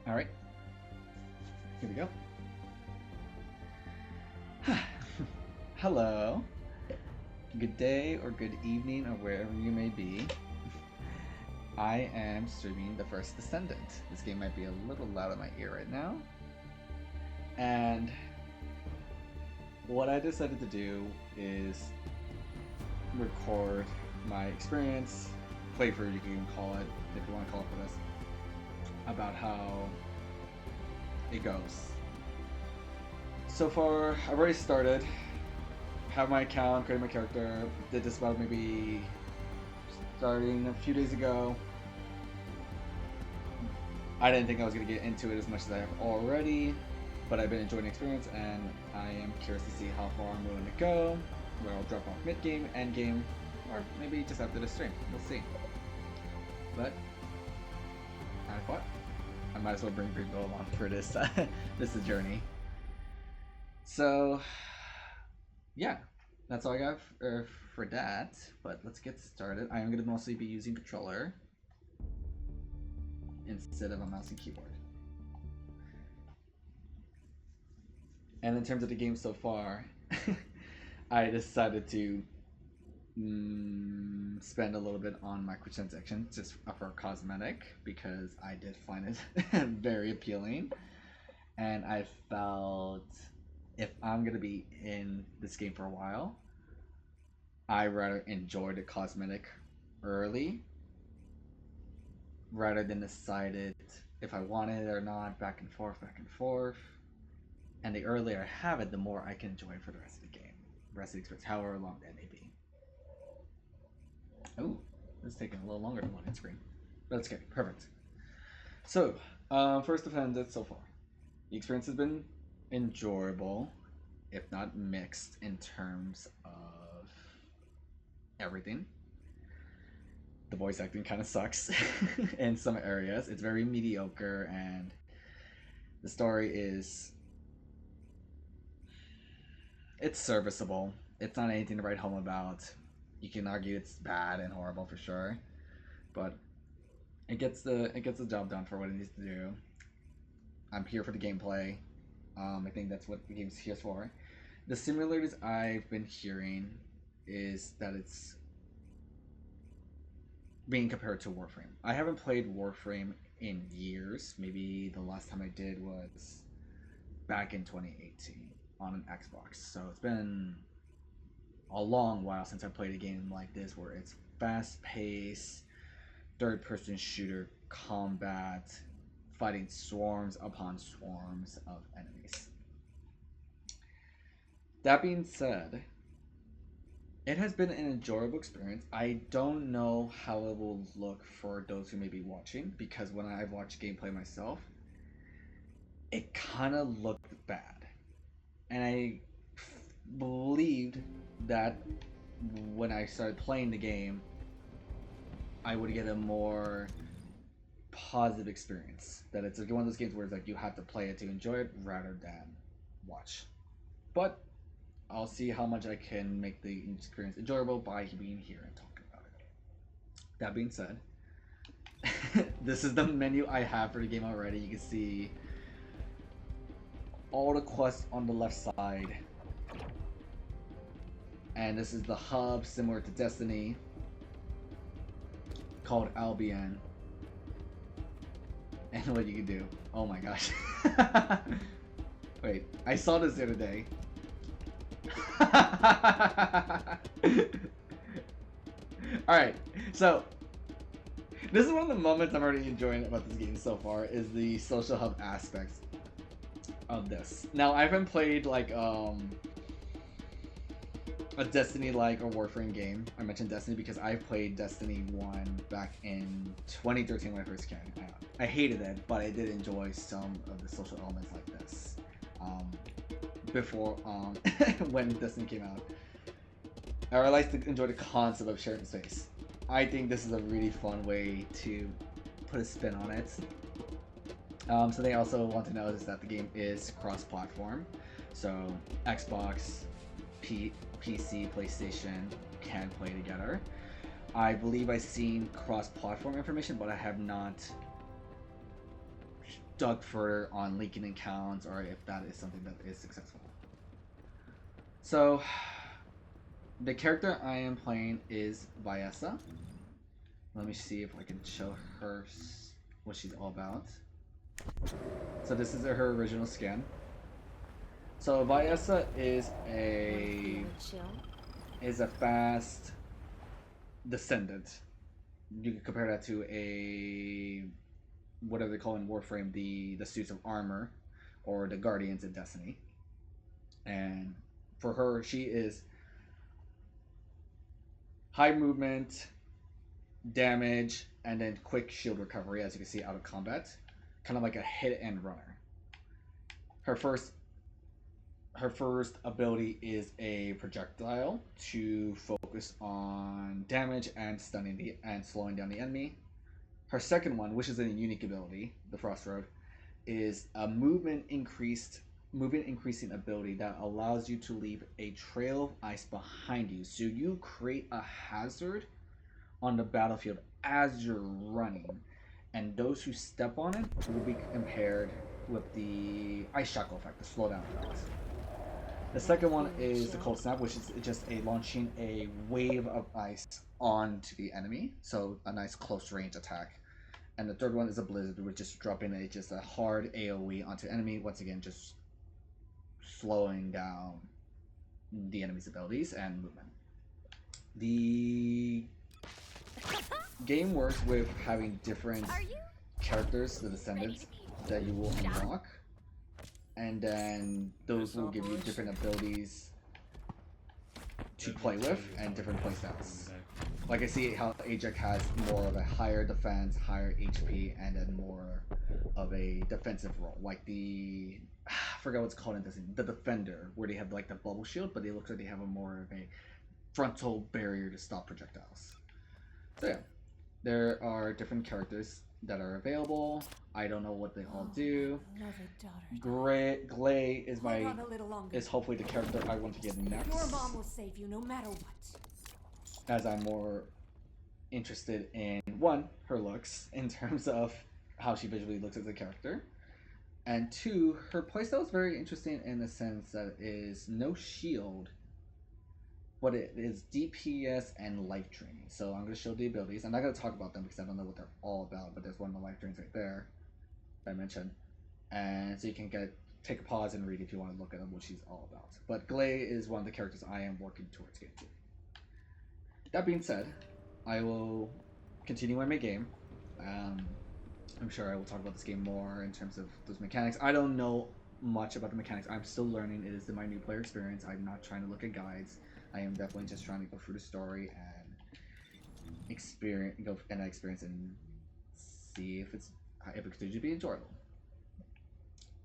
All right, here we go. Hello, good day or good evening or wherever you may be. I am streaming the First Descendant. This game might be a little loud in my ear right now. And what I decided to do is record my experience, playthrough you can even call it, if you want to call it for this, about how it goes. So far, I've already started, have my account, created my character, did this about maybe starting a few days ago. I didn't think I was going to get into it as much as I have already, but I've been enjoying the experience and I am curious to see how far I'm willing to go, where I'll drop off mid-game, end-game, or maybe just after the stream. We'll see. But I thought I might as well bring people along for this this journey. So yeah, that's all I got for that. But let's get started. I am going to mostly be using controller instead of a mouse and keyboard. And in terms of the game so far, I decided to spend a little bit on microtransactions just for cosmetic because I did find it very appealing, and I felt if I'm gonna be in this game for a while, I rather enjoy the cosmetic early rather than decide it if I want it or not, back and forth. And the earlier I have it, the more I can enjoy it for the rest of the game, the rest of the experience, however long that may be. Oh, this is taking a little longer than one screen. But it's okay, perfect. So, First Descendant so far. The experience has been enjoyable, if not mixed, in terms of everything. The voice acting kind of sucks in some areas. It's very mediocre, and the story is... it's serviceable. It's not anything to write home about. You can argue it's bad and horrible for sure, but it gets the job done for what it needs to do. I'm here for the gameplay. I think that's what the game's here for. The similarities I've been hearing is that it's being compared to Warframe. I haven't played Warframe in years. Maybe the last time I did was back in 2018 on an Xbox. So it's been a long while since I played a game like this where it's fast-paced, third-person shooter combat, fighting swarms upon swarms of enemies. That being said, it has been an enjoyable experience. I don't know how it will look for those who may be watching, because when I've watched gameplay myself, it kind of looked bad. And I believed that when I started playing the game, I would get a more positive experience. That it's like one of those games where it's like you have to play it to enjoy it rather than watch. But I'll see how much I can make the experience enjoyable by being here and talking about it. That being said, this is the menu I have for the game already. You can see all the quests on the left side. And this is the hub similar to Destiny called Albion. And what you can do. Oh my gosh. Wait, I saw this the other day. Alright, so this is one of the moments I'm already enjoying about this game so far, is the social hub aspects of this. Now, I haven't played like a Destiny-like or Warframe game. I mentioned Destiny because I played Destiny 1 back in 2013 when I first came out. I hated it, but I did enjoy some of the social elements like this. Before, when Destiny came out, I realized to enjoy the concept of shared space. I think this is a really fun way to put a spin on it. Something I also want to note is that the game is cross-platform, so Xbox, PC, PlayStation can play together. I believe I've seen cross-platform information, but I have not dug further on linking accounts or if that is something that is successful. So, the character I am playing is Vyessa. Let me see if I can show her what she's all about. So this is her original skin. So Vyessa is a fast descendant. You can compare that to a whatever they call in Warframe the suits of armor, or the Guardians in Destiny. And for her, she is high movement, damage, and then quick shield recovery, as you can see out of combat, kind of like a hit and runner. Her first ability is a projectile to focus on damage and slowing down the enemy. Her second one, which is a unique ability, the Frost Road, is a movement increasing ability that allows you to leave a trail of ice behind you. So you create a hazard on the battlefield as you're running, and those who step on it will be impaired with the ice shackle effect, the slowdown effect. The second one is the cold snap, which is just launching a wave of ice onto the enemy, so a nice close range attack. And the third one is a blizzard, which is dropping just a hard AoE onto enemy, once again just slowing down the enemy's abilities and movement. The game works with having different characters, the descendants, that you will unlock, and then those will give you different abilities to play with and different playstyles. Like I see how Ajax has more of a higher defense, higher HP, and then more of a defensive role. Like I forgot what's called in this, the Defender, where they have like the bubble shield, but it looks like they have a more of a frontal barrier to stop projectiles. So yeah, there are different characters that are available. I don't know what they all do. Glay is hopefully the character I want to get next. Your mom will save you no matter what. As I'm more interested in one, her looks in terms of how she visually looks as a character, and two, her playstyle is very interesting in the sense that it is no shield, but it is DPS and life draining. So I'm going to show the abilities. I'm not going to talk about them because I don't know what they're all about, but there's one of the life drains right there that I mentioned. And so you can take a pause and read if you want to look at what she's all about. But Glay is one of the characters I am working towards getting to. That being said, I will continue on my game. I'm sure I will talk about this game more in terms of those mechanics. I don't know much about the mechanics. I'm still learning. It is my new player experience. I'm not trying to look at guides. I am definitely just trying to go through the story and experience and see if it continues to be enjoyable.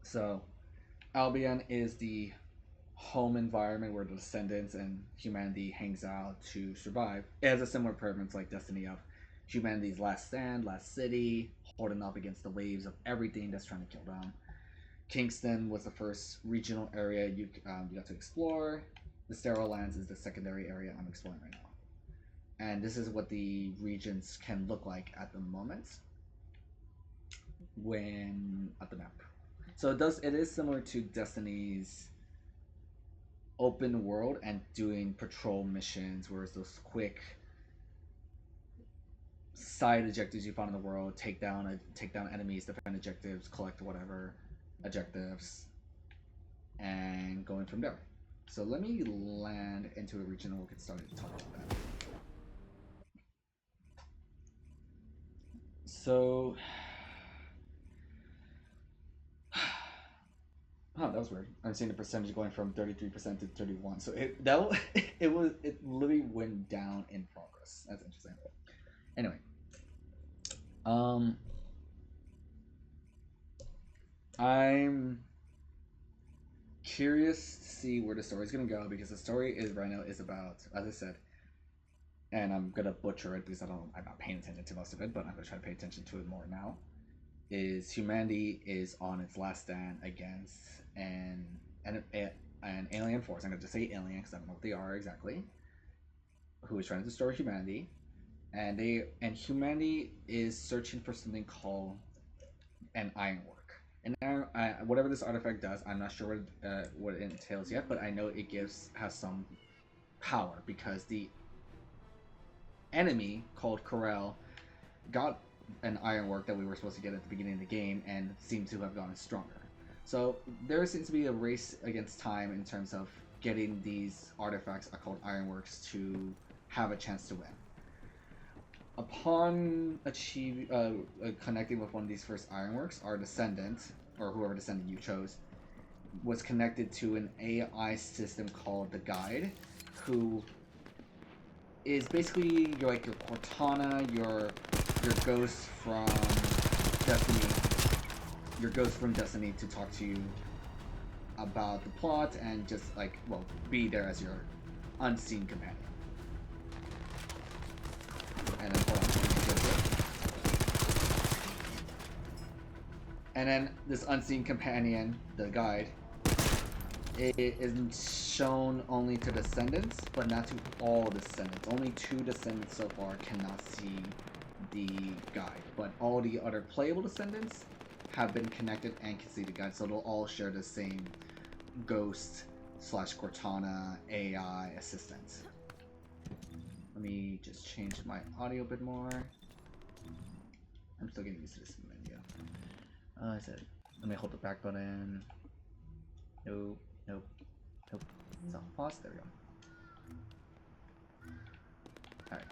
So, Albion is the home environment where the Descendants and humanity hangs out to survive. It has a similar premise like Destiny of humanity's last stand, last city, holding up against the waves of everything that's trying to kill them. Kingston was the first regional area you got to explore. The Sterile Lands is the secondary area I'm exploring right now. And this is what the regions can look like at the moment when at the map. So it is similar to Destiny's open world and doing patrol missions, whereas those quick side objectives you find in the world, take down enemies, defend objectives, collect whatever objectives, and going from there. So let me land into a region and we'll get started to talk about that. So, that was weird. I'm seeing the percentage going from 33% to 31%. So it literally went down in progress. That's interesting. Anyway, I'm curious to see where the story's gonna go, because the story right now is about, as I said, and I'm gonna butcher it because I'm not paying attention to most of it, but I'm gonna try to pay attention to it more now. Is humanity is on its last stand against an alien force. I'm gonna just say alien because I don't know what they are exactly. Who is trying to destroy humanity, and humanity is searching for something called an ironwork. And now, whatever this artifact does, I'm not sure what it entails yet, but I know it has some power because the enemy called Corel got an ironwork that we were supposed to get at the beginning of the game and seems to have gotten stronger. So there seems to be a race against time in terms of getting these artifacts called ironworks to have a chance to win. Upon connecting with one of these first ironworks, our descendant, or whoever descendant you chose, was connected to an AI system called the Guide, who is basically your Cortana, your ghost from Destiny, your ghost from Destiny to talk to you about the plot and just be there as your unseen companion. And then hold on, and then this unseen companion, the Guide, it is shown only to descendants, but not to all descendants. Only 2 descendants so far cannot see the Guide, but all the other playable descendants have been connected and can see the Guide, so they'll all share the same ghost / Cortana AI assistant. Let me just change my audio a bit more. I'm still getting used to this menu. I said, let me hold the back button. Nope. So, pause. There we go. Alright.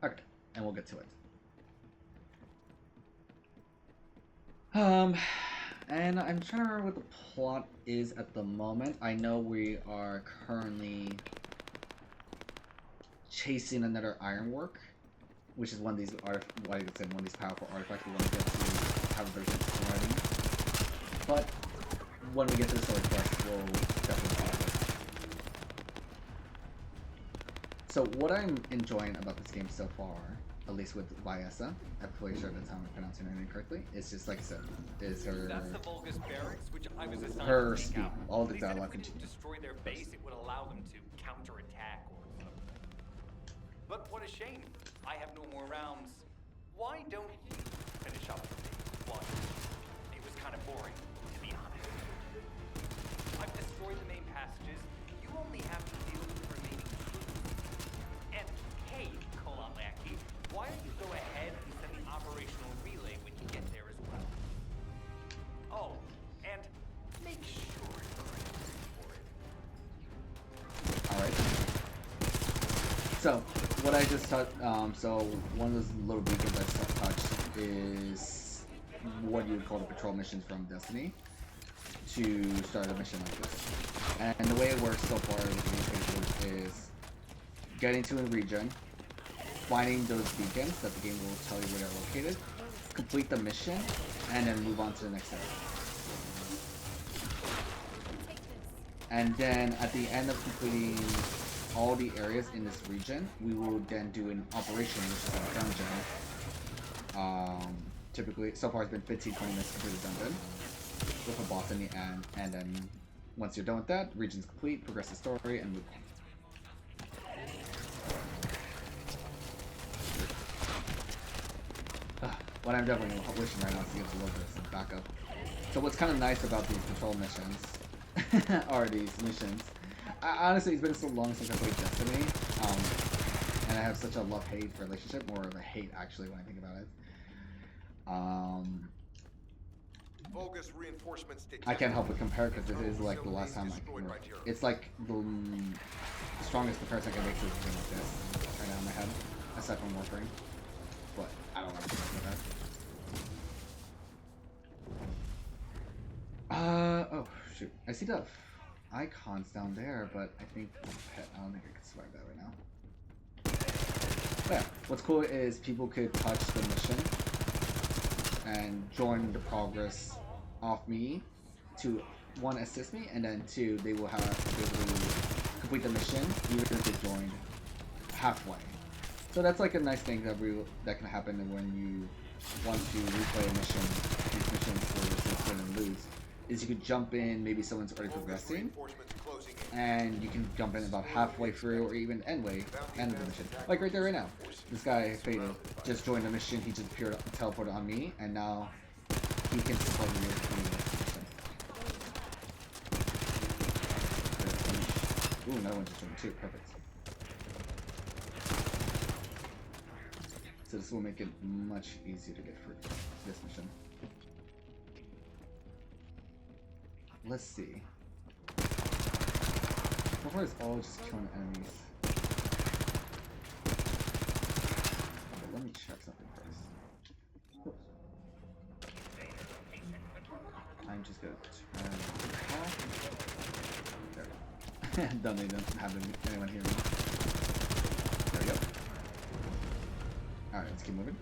Okay, and we'll get to it. And I'm trying to remember what the plot is at the moment. I know we are currently chasing another ironwork, which is one of these one of these powerful artifacts we want to get to have a version of already. But when we get to the story quest, we'll definitely do it. So what I'm enjoying about this game so far, at least with Vyessa, I'm pretty sure that's how I'm pronouncing her name correctly. It's just like I said, is her That's the Vulgus barracks, which I was assigned her to take speed, out. all the They said dialogue if we didn't continues. destroy their base, it would allow them to counterattack or something. But what a shame. I have no more rounds. Why don't you finish up with me? One. It was kind of boring, to be honest. I've destroyed the main passages. You only have to deal with the remaining crews. And hey, Kolamaki, why don't you go ahead and send the operational relay when you get there as well? Oh, and make sure you're ready for it. Alright. So, what I just touched, so one of those little beacons I touched is what you would call the patrol missions from Destiny to start a mission like this. And the way it works so far with these missions is getting to a region, finding those beacons that the game will tell you where they're located, complete the mission, and then move on to the next area. And then at the end of completing all the areas in this region, we will then do an operation, which is a dungeon. Typically, so far it's been 15-20 minutes to complete the dungeon with a boss in the end, and then once you're done with that, region's complete, progress the story, and move on. What I'm definitely wishing right now is to get a little bit of backup. So what's kind of nice about these patrol missions, are these missions, honestly, it's been so long since I played Destiny, and I have such a love-hate relationship, more of a hate actually when I think about it. Vulgus reinforcements I can't help but compare because this is like the last time it's like the strongest comparison I can make to a game like this right now in my head, aside from Warframe. But I don't want to talk about that. Oh shoot! I see the icons down there, but I don't think I can survive that right now. Yeah, what's cool is people could touch the mission and join the progress off me to, one, assist me, and then two, they will be able to complete the mission even if they joined halfway. So that's like a nice thing that can happen when you want to replay a mission, these missions where you win and lose. is you could jump in, maybe someone's already Focus progressing, reinforcements closing in. and you can jump in about halfway through or even end of the mission. Like right there, right now. This guy faded, just joined the mission. He just appeared, teleported on me, and now he can support me with the mission. Ooh, another one just joined too. Perfect. So this will make it much easier to get through this mission. Let's see. So far it's all just killing enemies. Okay, let me check something first. Oops. I'm just gonna turn off. There we go. Don't need to have anyone hear me. There we go. Alright, let's keep moving.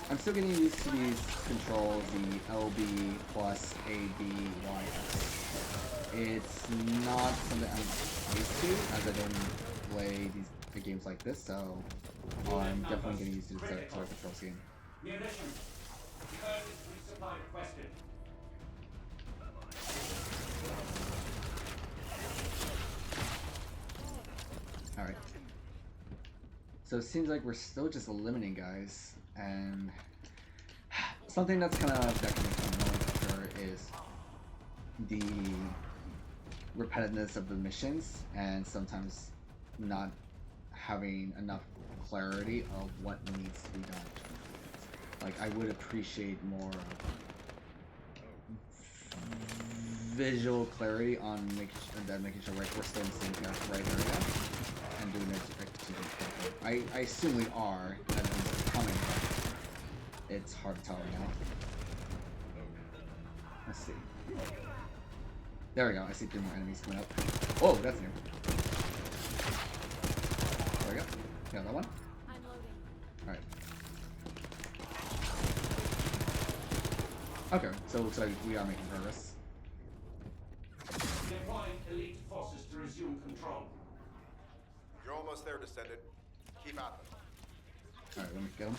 I'm still getting used to these controls, the LB plus AB YS. It's not something I'm used to, as I don't play these games like this, so I'm definitely getting used to the sort of control scheme. Munitions. Emergency supply requested. Alright. So it seems like we're still just eliminating guys, and something that's kind of that can become annoying for sure is the repetitiveness of the missions, and sometimes not having enough clarity of what needs to be done. Like, I would appreciate more visual clarity on making sure we're still in the same right area and doing it correctly. I assume we are, as it's coming, but it's hard to tell right now. Let's see. There we go. I see 3 more enemies coming up. Oh, that's new. There we go. Yeah, that one. I'm loading. All right. Okay, so it looks like we are making progress. Deploying elite forces to resume control. You're almost there, Descendant. Keep at them. All right, let me get him.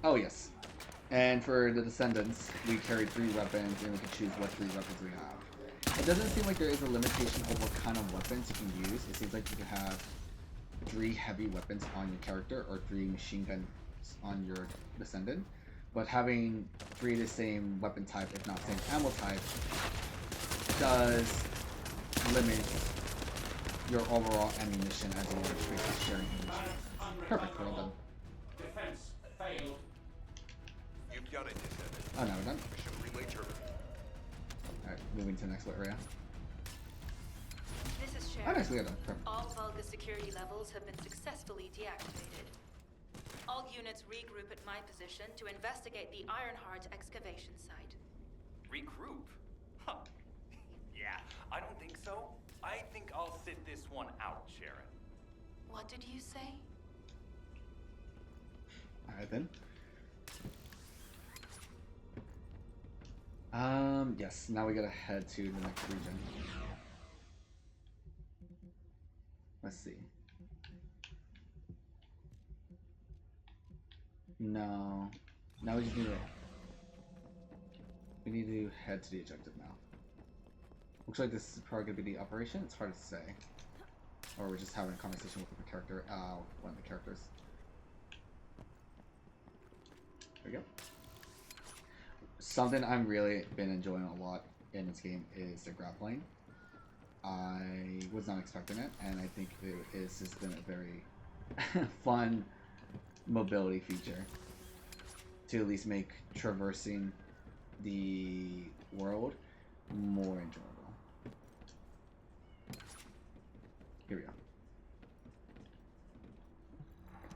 Oh yes. And for the Descendants, we carry 3 weapons, and we can choose what 3 weapons we have. It doesn't seem like there is a limitation of what kind of weapons you can use. It seems like you can have 3 heavy weapons on your character, or 3 machine guns on your Descendant. But having 3 of the same weapon type, if not same ammo type, does limit your overall ammunition as you are basically sharing ammunition. Perfect, well done. Defense failed. You've done it, Descendant. Oh, now we're done. Mission relay terminated. Alright, moving to the next area. This is Oh, Sharon. nice, we got done. Perfect. All Vulga security levels have been successfully deactivated. All units regroup at my position to investigate the Ironheart excavation site. Regroup? Huh. Yeah, I don't think so. I think I'll sit this one out, Sharon. What did you say? Alright then. Yes, now we gotta head to the next region. Let's see. No. Now we just need to... We need to head to the objective now. Looks like this is probably gonna be the operation. It's hard to say. Or we're just having a conversation with the character, one of the characters. There we go. Something I'm really been enjoying a lot in this game is the grappling. I was not expecting it, and I think it has just been a very fun mobility feature to at least make traversing the world more enjoyable. Here we go.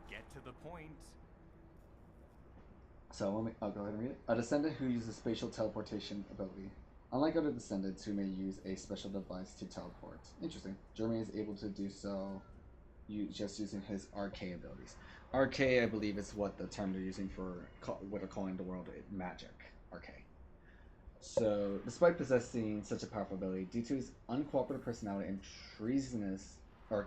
Get to the point. So I'll go ahead and read it. A descendant who uses spatial teleportation ability. Unlike other descendants who may use a special device to teleport. Interesting. Jeremy is able to do so just using his RK abilities. RK, I believe, is what the term they're using for what they're calling the world magic. RK. So, despite possessing such a powerful ability, due to his uncooperative personality and treasonous or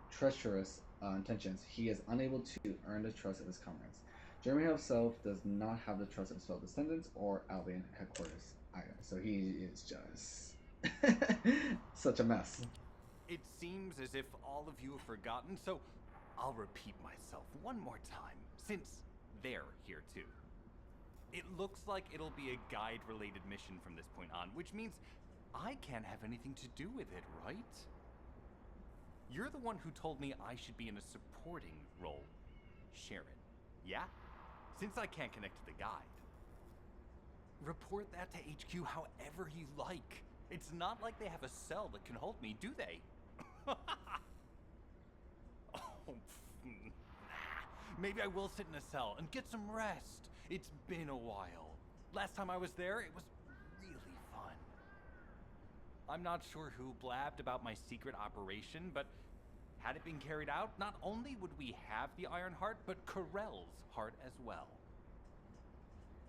treacherous intentions, he is unable to earn the trust of his comrades. Jeremy himself does not have the trust of his fellow descendants or Albion headquarters either. So he is just such a mess. It seems as if all of you have forgotten, so I'll repeat myself one more time, since they're here too. It looks like it'll be a guide-related mission from this point on, which means I can't have anything to do with it, right? You're the one who told me I should be in a supporting role, Sharon. Yeah? Since I can't connect to the guide. Report that to HQ however you like. It's not like they have a cell that can hold me, do they? Oh, maybe I will sit in a cell and get some rest. It's been a while. Last time I was there, it was really fun. I'm not sure who blabbed about my secret operation, but had it been carried out, not only would we have the Iron Heart, but Corell's heart as well.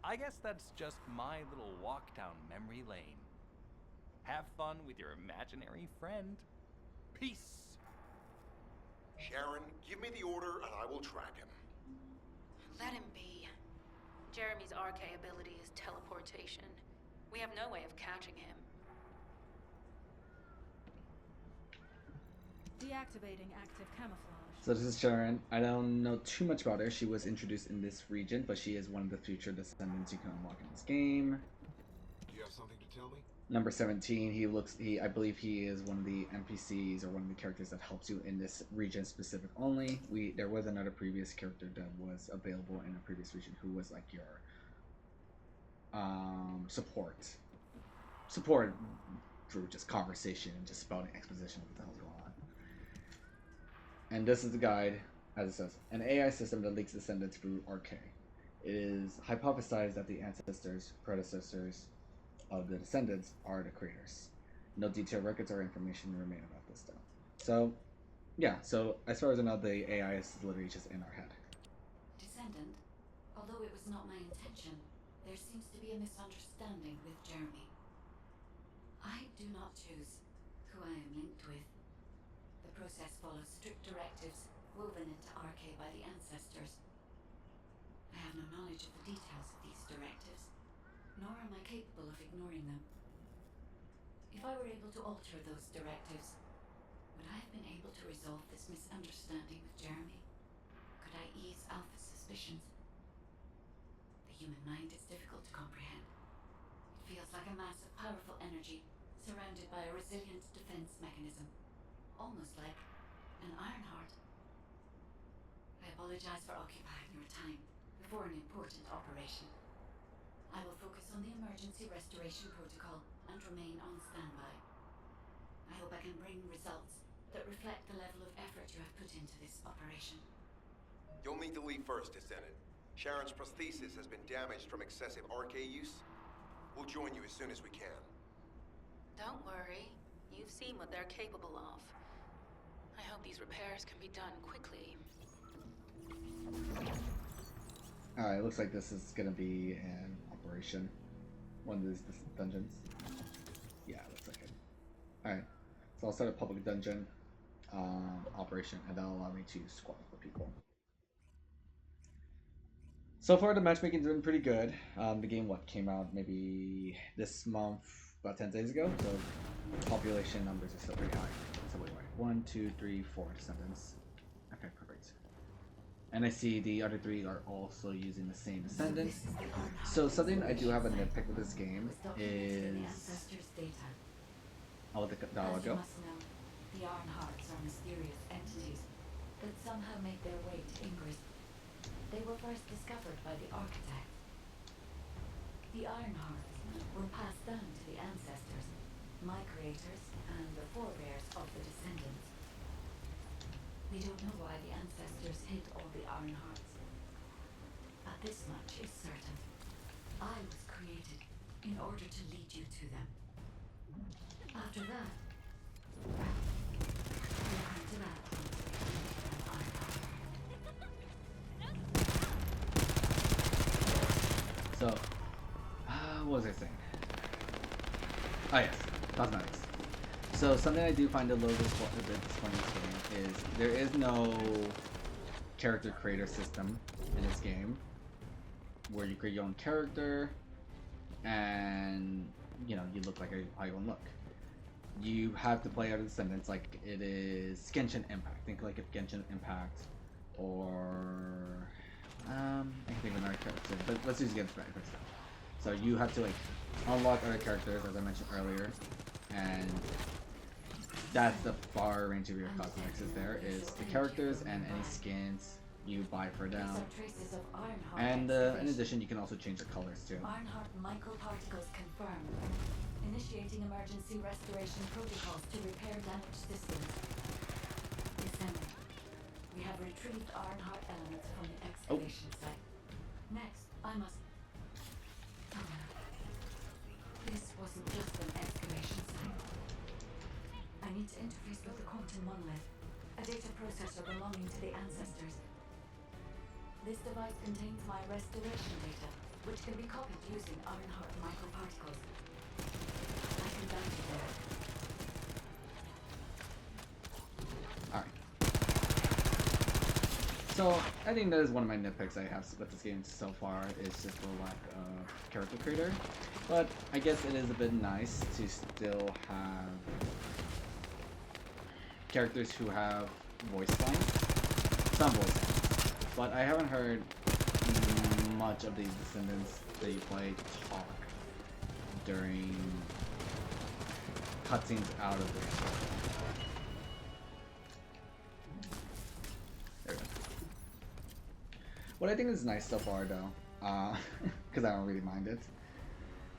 I guess that's just my little walk down memory lane. Have fun with your imaginary friend. Peace. Sharon, give me the order and I will track him. Let him be. Jeremy's RK ability is teleportation. We have no way of catching him. Deactivating active camouflage. So this is Sharon. I don't know too much about her. She was introduced in this region, but she is one of the future descendants you can unlock in this game. Do you have something to tell me? Number 17, I believe he is one of the NPCs or one of the characters that helps you in this region specific only. There was another previous character that was available in a previous region who was like your support through just conversation and just spouting exposition of what the hell's going on. And this is the guide, as it says, an AI system that leaks descendants through RK. It is hypothesized that the predecessors of the descendants are the creators. No detailed records or information remain about this though. So, yeah, so as far as I know, the AI is literally just in our head. Descendant, although it was not my intention, there seems to be a misunderstanding with Jeremy. I do not choose who I am linked with. The process follows strict directives woven into RK by the ancestors. I have no knowledge of the details of these directives, nor am I capable of ignoring them. If I were able to alter those directives, would I have been able to resolve this misunderstanding with Jeremy? Could I ease Alpha's suspicions? The human mind is difficult to comprehend. It feels like a mass of powerful energy surrounded by a resilient defense mechanism, almost like an iron heart. I apologize for occupying your time before an important operation. I will focus on the emergency restoration protocol and remain on standby. I hope I can bring results that reflect the level of effort you have put into this operation. You'll need to leave First Descendant. Sharon's prosthesis has been damaged from excessive RK use. We'll join you as soon as we can. Don't worry. You've seen what they're capable of. I hope these repairs can be done quickly. Alright, looks like this is gonna be an operation. One of these dungeons. Yeah, looks like it. Alright, so I'll start a public dungeon operation, and that'll allow me to squad with people. So far, the matchmaking's been pretty good. The game, came out maybe this month, about 10 days ago, so population numbers are still pretty high. So wait, 1, 2, 3, 4 descendants. Okay, perfect. And I see the other 3 are also using the same descendant. So something I do have a nitpick with this game is... I'll let the dialogue go. As you must know, the Iron Hearts are mysterious entities that somehow make their way to Ingress. They were first discovered by the architect. The Iron Hearts were passed down to the ancestors, my creators, and the forebears of the descendants. We don't know why the ancestors hid all the Iron Hearts. But this much is certain. I was created in order to lead you to them. After that, well, we'll come to that once we reach an Iron Heart. So, what was I saying? Oh yes, cosmetics. So something I do find a bit disappointing in this game is there is no character creator system in this game where you create your own character and you look like how you want to look. You have to play out of Descendants like it is Genshin Impact. Think like if Genshin Impact or I can think of another character, but let's use Genshin Impact instead. So you have to like unlock other characters as I mentioned earlier, and that's the far range of your cosmetics is the characters and any skins you buy for them. And in addition, you can also change the colors too. Ironheart microparticles confirmed. Initiating emergency restoration protocols to repair damaged systems. Descendant. We have retrieved Ironheart elements from the excavation site. Next, I must... Oh no. This wasn't just an excavation site. I need to interface with the quantum monolith, a data processor belonging to the ancestors. This device contains my restoration data, which can be copied using Ironheart microparticles. I can guide you there. Alright. So, I think that is one of my nitpicks I have with this game so far, is just the lack of character creator. But I guess it is a bit nice to still have characters who have voice lines. Some voice lines. But I haven't heard much of the Descendants that you play talk during cutscenes out of the story. There we go. What I think is nice so far though, because I don't really mind it,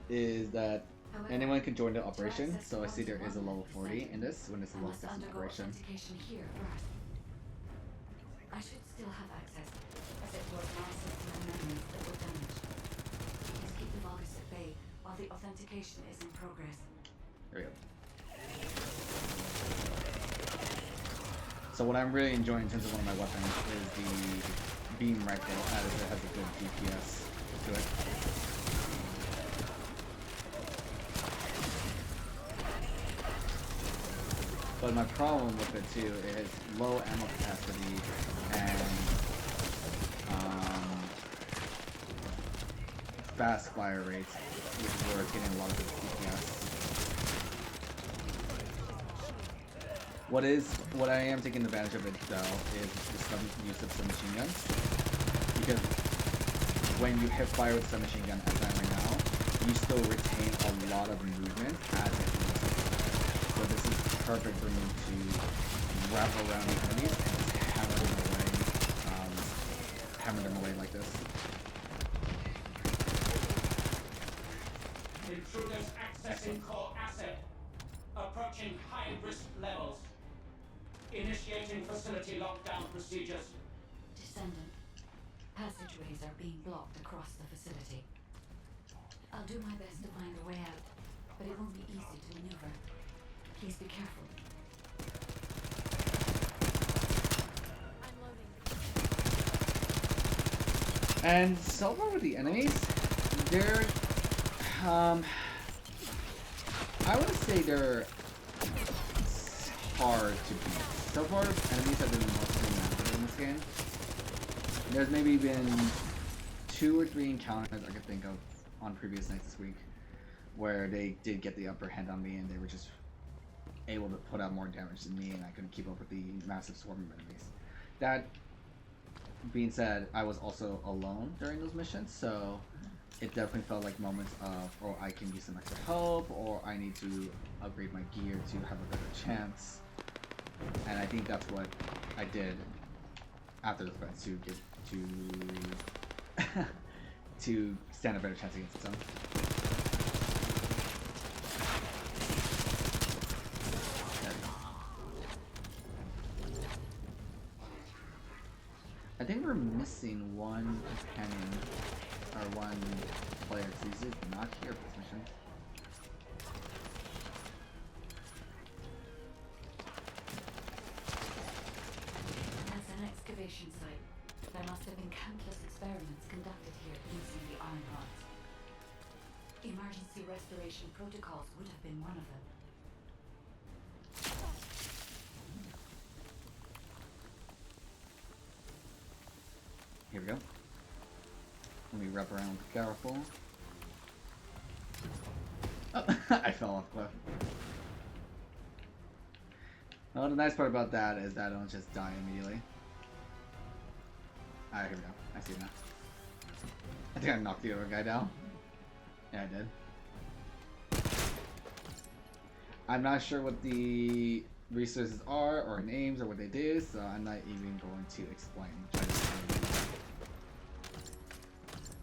is that anyone can join the operation. So I see there is a level 40 in this when it's a level 60 operation. Here first. I should still have access, as it was my system and memories that were damaged. Please keep the Vulgus at bay while the authentication is in progress. There we go. So what I'm really enjoying in terms of one of my weapons is the beam rifle, as it has a good DPS to it. But my problem with it too is low ammo capacity and fast fire rates, which is where it's getting a lot of DPS. What I am taking advantage of it though is the use of submachine guns, because when you hip fire with submachine gun as I am right now, you still retain a lot of movement as it moves. So this is perfect for me to wrap around the enemies and just hammer them away like this. Intruders accessing core asset. Approaching high risk levels. Initiating facility lockdown procedures. Descendant. Passageways are being blocked across the facility. I'll do my best to find a way out, but it won't be easy to maneuver. Please be careful. I'm loading. And so far with the enemies, they're I would say they're hard to beat. So far, enemies have been mostly mastered in this game. There's maybe been 2 or 3 encounters I could think of on previous nights this week where they did get the upper hand on me and they were just able to put out more damage than me, and I couldn't keep up with the massive swarm of enemies. That being said, I was also alone during those missions, so it definitely felt like moments of, oh, I can use some extra help, or I need to upgrade my gear to have a better chance. And I think that's what I did after the fight to get to stand a better chance against them. I think we're missing one companion, or one player, because he's not here for this mission. That's an excavation site. There must have been countless experiments conducted here using the iron rods. Emergency restoration protocols would have been one of them. wrap around with careful. Oh, I fell off cliff. Well, the nice part about that is that I don't just die immediately. Alright, here we go. I see it now. I think I knocked the other guy down. Yeah, I did. I'm not sure what the resources are, or names, or what they do, so I'm not even going to explain.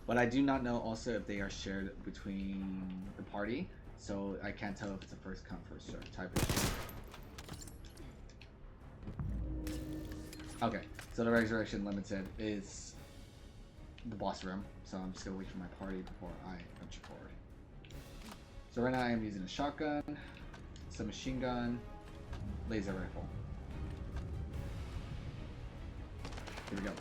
But I do not know also if they are shared between the party, so I can't tell if it's a first come, first serve type of shit. Okay, so the Resurrection Limited is the boss room, so I'm just gonna wait for my party before I venture forward. So right now I am using a shotgun, some machine gun, laser rifle. Here we go.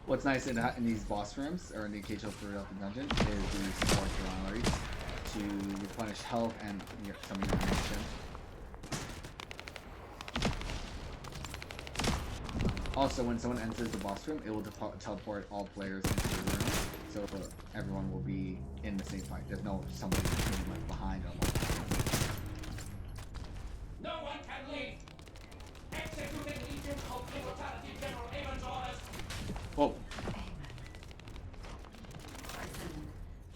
What's nice in these boss rooms, or in the occasional throughout the dungeon, is the support galleries to replenish health and some of your ammunition. Also, when someone enters the boss room, it will teleport all players into the room, so everyone will be in the same fight. There's no somebody being left behind or left. No one can leave! Executing Legion of Immortality General Amon's orders! Whoa. Descendant,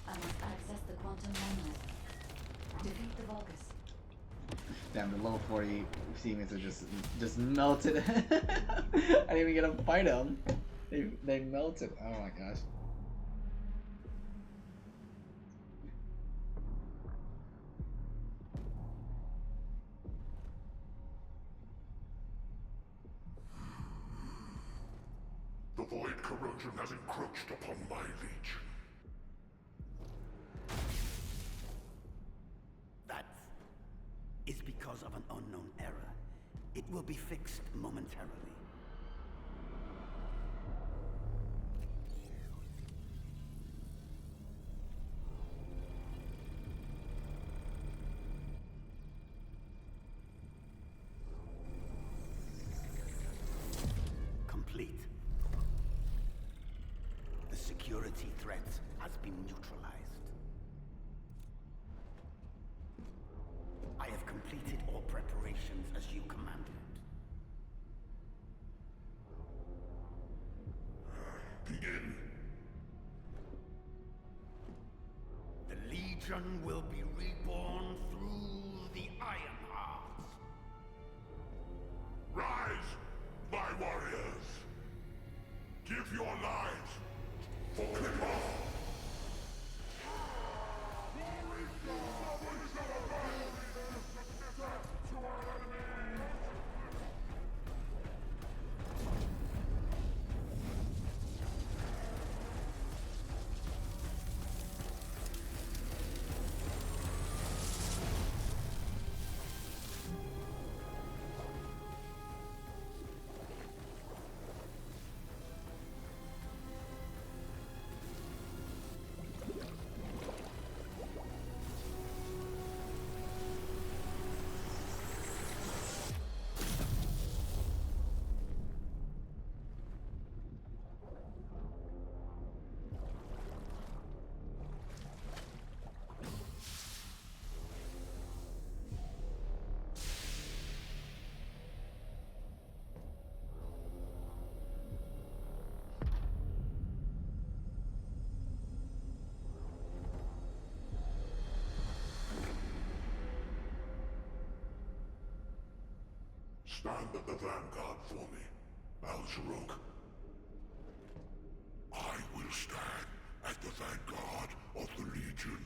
I must access the quantum monolith. Defeat the Vulgus. Damn, the level 40 teammates are just melted. I didn't even get to fight them. They melted. Oh my gosh. The void corrosion has encroached upon my legion. That is because of an unknown error. It will be fixed momentarily. Complete. The security threat has been neutralized. I have completed all preparations as you commanded. Begin. The Legion will be reborn through the Iron Hearts. Rise, my warriors. Give your lives for Clipper. Stand at the vanguard for me, Al-Zaruk. I will stand at the vanguard of the Legion.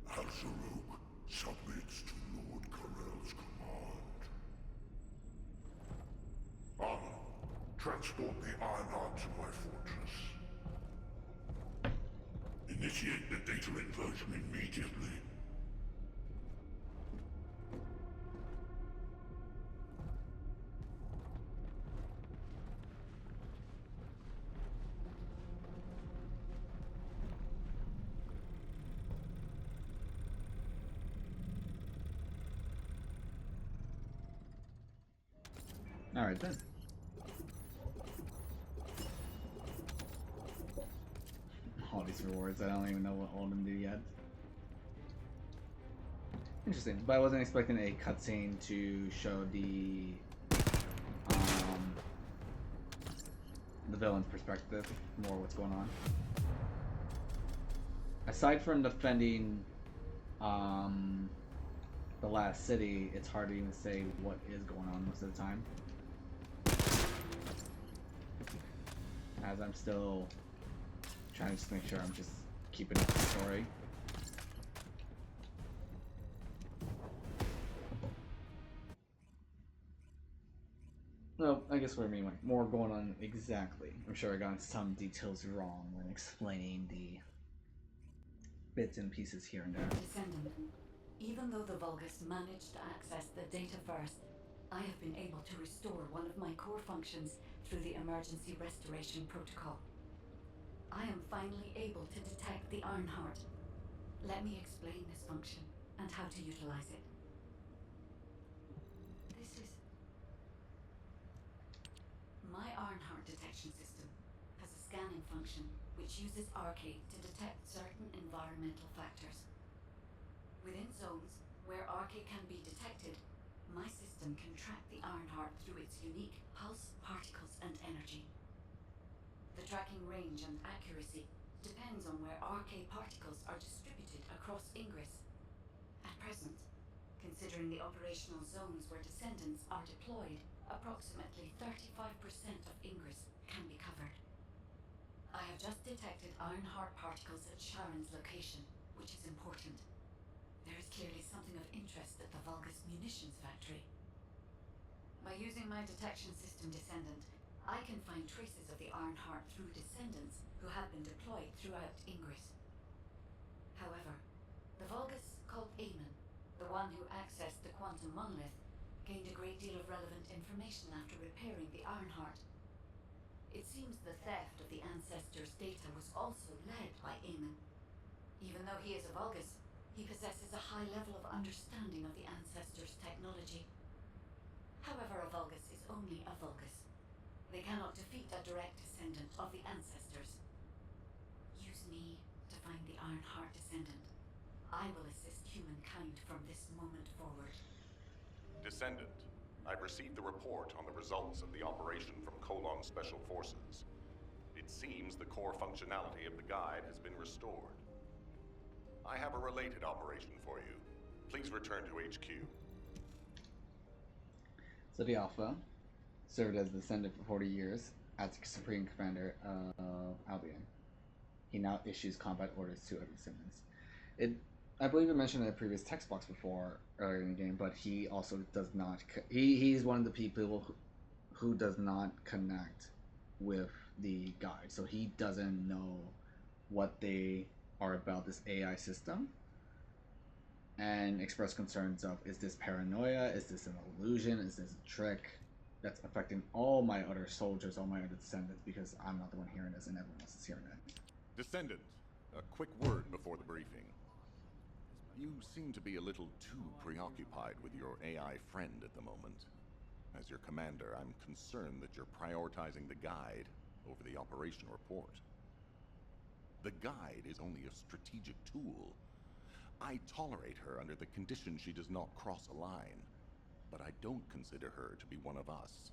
Al-Zaruk submits to Lord Karel's command. Armor, transport the Ironheart to my fortress. Initiate the data inversion immediately. Alright then. All these rewards, I don't even know what all of them do yet. Interesting, but I wasn't expecting a cutscene to show the villain's perspective, more what's going on. Aside from defending the last city, it's hard to even say what is going on most of the time, as I'm still trying to just make sure I'm just keeping up the story. Well, I guess what I mean, like, more going on exactly. I'm sure I got some details wrong when explaining the bits and pieces here and there. Descendant, even though the Vulgus managed to access the data first, I have been able to restore one of my core functions through the emergency restoration protocol. I am finally able to detect the Ironheart. Let me explain this function and how to utilize it. This is... My Ironheart detection system has a scanning function which uses Arcade to detect certain environmental factors. Within zones where Arcade can be detected, my system can track the Ironheart through its unique pulse, particles, and energy. The tracking range and accuracy depends on where Arcade particles are distributed across Ingress. At present, considering the operational zones where Descendants are deployed, approximately 35% of Ingress can be covered. I have just detected Ironheart particles at Sharon's location, which is important. There is clearly something of interest at the Vulgus munitions factory. By using my detection system Descendant, I can find traces of the Ironheart through Descendants who have been deployed throughout Ingress. However, the Vulgus called Eamon, the one who accessed the quantum monolith, gained a great deal of relevant information after repairing the Ironheart. It seems the theft of the Ancestors' data was also led by Eamon. Even though he is a Vulgus, he possesses a high level of understanding of the Ancestors' technology. However, a Vulgus is only a Vulgus. They cannot defeat a direct descendant of the Ancestors. Use me to find the Ironheart Descendant. I will assist humankind from this moment forward. Descendant, I've received the report on the results of the operation from Colon Special Forces. It seems the core functionality of the guide has been restored. I have a related operation for you. Please return to HQ. So the Alpha served as Descendant for 40 years as Supreme Commander of Albion. He now issues combat orders to other Descendants. I believe I mentioned in the previous text box before earlier in the game, but he also does not. He's one of the people who does not connect with the guide, so he doesn't know what they are about this AI system, and express concerns of, is this paranoia? Is this an illusion? Is this a trick that's affecting all my other soldiers, all my other Descendants, because I'm not the one hearing this and everyone else is hearing it. Descendant, a quick word before the briefing. You seem to be a little too preoccupied with your AI friend at the moment. As your commander, I'm concerned that you're prioritizing the guide over the operation report. The guide is only a strategic tool. I tolerate her under the condition she does not cross a line, but I don't consider her to be one of us.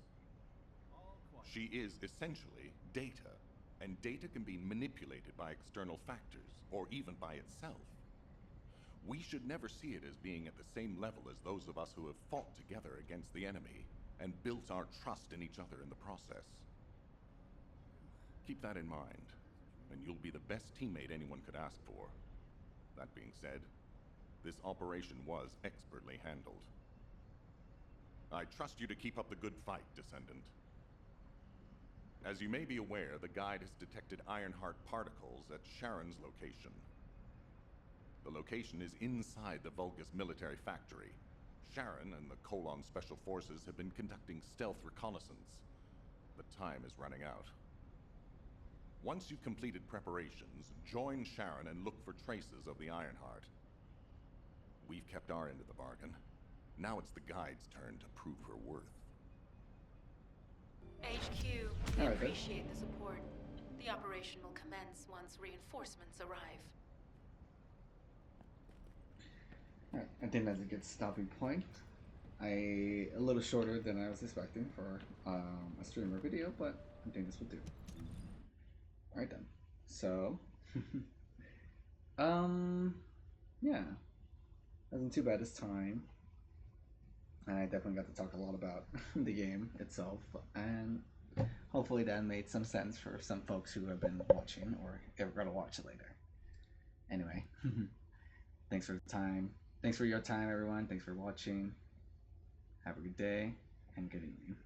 She is essentially data, and data can be manipulated by external factors, or even by itself. We should never see it as being at the same level as those of us who have fought together against the enemy and built our trust in each other in the process. Keep that in mind, and you'll be the best teammate anyone could ask for. That being said, this operation was expertly handled. I trust you to keep up the good fight, Descendant. As you may be aware, the guide has detected Ironheart particles at Sharon's location. The location is inside the Vulgus military factory. Sharon and the Colon Special Forces have been conducting stealth reconnaissance, but time is running out. Once you've completed preparations, join Sharon and look for traces of the Ironheart. We've kept our end of the bargain. Now it's the guide's turn to prove her worth. HQ, we All right, then. appreciate the support. The operation will commence once reinforcements arrive. Alright, I think that's a good stopping point. A little shorter than I was expecting for a streamer video, but I think this will do. Alright then. So, yeah, wasn't too bad this time. And I definitely got to talk a lot about the game itself, and hopefully that made some sense for some folks who have been watching or ever gonna watch it later. Anyway, thanks for the time. Thanks for your time, everyone. Thanks for watching. Have a good day and good evening.